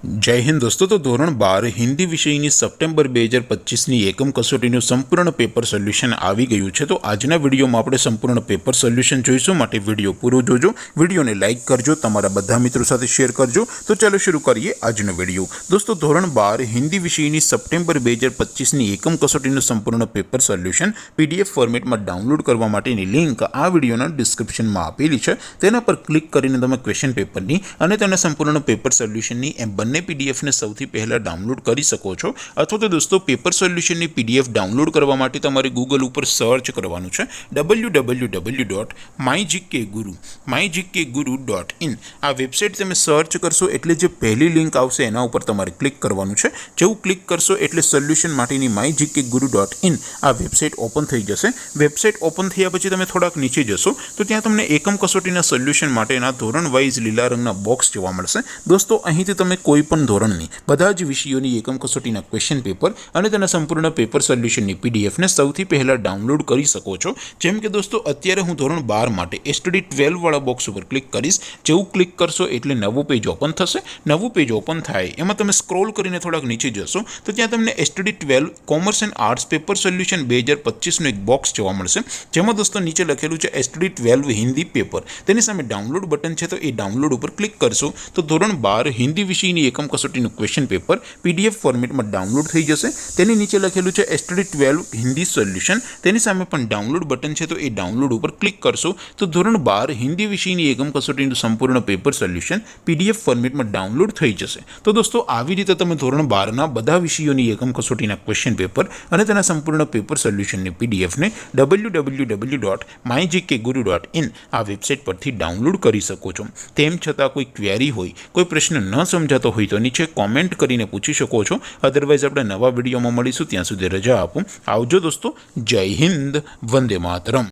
जय हिंद दोस्तों। तो धोरण 12 हिंदी विषयनी सप्टेम्बर 2025 एकम कसोटीનું સંપૂર્ણ પેપર સોલ્યુશન આવી ગયું છે। તો આજના વિડીયોમાં આપણે સંપૂર્ણ પેપર સોલ્યુશન જોઈશું, માટે વિડીયો પૂરો જોજો, વિડીયોને લાઇક કરજો, તમારા બધા મિત્રો સાથે શેર કરજો। તો ચાલો શરૂ કરીએ આજનો વિડીયો। દોસ્તો, ધોરણ 12 હિન્દી વિષયની સપ્ટેમ્બર 2025 એકમ કસોટીનું સંપૂર્ણ પેપર સોલ્યુશન પીડીએફ ફોર્મેટમાં ડાઉનલોડ કરવા માટેની લિંક આ વિડીયોના ડિસ્ક્રિપ્શનમાં આપેલી છે। તેના પર ક્લિક કરીને તમે ક્વેશ્ચન પેપરની અને તેના સંપૂર્ણ પેપર સોલ્યુશનની એમ બંને पीडीएफ ने સૌથી પહેલા ડાઉનલોડ કરી શકો છો। અથવા તો દોસ્તો, પેપર સોલ્યુશનની પીડીએફ ડાઉનલોડ કરવા માટે તમારે ગૂગલ ઉપર સર્ચ કરવાનું છે www.mygkguru.in। આ વેબસાઇટ તમે સર્ચ કરશો એટલે જે પહેલી લિંક આવશે એના ઉપર તમારે ક્લિક કરવાનું છે। જેવું ક્લિક કરશો એટલે સોલ્યુશન માટેની mygkguru.in આ વેબસાઇટ ઓપન થઈ જશે। વેબસાઇટ ઓપન થયા પછી તમે થોડાક નીચે જશો તો ત્યાં તમને એકમ કસોટીના સોલ્યુશન માટેના ધોરણ વાઇઝ લીલા રંગના બોક્સ જોવા મળશે। દોસ્તો, અહીંથી તમે કોઈ પણ ધોરણની બધા જ વિષયોની એકમ કસોટીના ક્વેશ્ચન પેપર અને તેના સંપૂર્ણ પેપર સોલ્યુશનની પીડીએફને સૌથી પહેલાં ડાઉનલોડ કરી શકો છો। જેમ કે દોસ્તો, અત્યારે હું ધોરણ 12 માટે એસટીડી 12 વાળા બોક્સ ઉપર ક્લિક કરીશ। જેવું ક્લિક કરશો એટલે નવું પેજ ઓપન થશે। નવું પેજ ઓપન થાય એમાં તમે સ્ક્રોલ કરીને થોડાક નીચે જશો તો ત્યાં તમને STD 12 commerce and arts paper solution 2025નું એક બોક્સ જોવા મળશે। જેમાં દોસ્તો નીચે લખેલું છે એસટીડી 12 હિન્દી પેપર, તેની સામે ડાઉનલોડ બટન છે, તો એ ડાઉનલોડ ઉપર ક્લિક કરશો તો ધોરણ 12 હિન્દી વિષયની એકમ કસોટીનું ક્વેશ્ચન પેપર પીડીએફ ફોર્મેટમાં ડાઉનલોડ થઈ જશે। તેની નીચે લખેલું છે એસટીડી 12 હિન્દી સોલ્યુશન, તેની સામે પણ ડાઉનલોડ બટન છે, તો એ ડાઉનલોડ ઉપર ક્લિક કરશો તો ધોરણ 12 હિન્દી વિષયની એકમ કસોટીનું સંપૂર્ણ પેપર સોલ્યુશન પીડીએફ ફોર્મેટમાં ડાઉનલોડ થઈ જશે। તો દોસ્તો, આવી રીતે તમે ધોરણ 12ના બધા વિષયોની એકમ કસોટીના ક્વેશ્ચન પેપર અને તેના સંપૂર્ણ પેપર સોલ્યુશનની પીડીએફને www.mygkguru.in આ વેબસાઇટ પરથી ડાઉનલોડ કરી શકો છો। તેમ છતાં કોઈ ક્વેરી હોય, કોઈ પ્રશ્ન ન સમજાતો હોય તો નીચે કોમેન્ટ કરીને પૂછી શકો છો। અધરવાઇઝ આપણે નવા વિડીયોમાં મળીશું, ત્યાં સુધી રજા આપો। આવજો દોસ્તો, જય હિન્દ, વંદે માતરમ।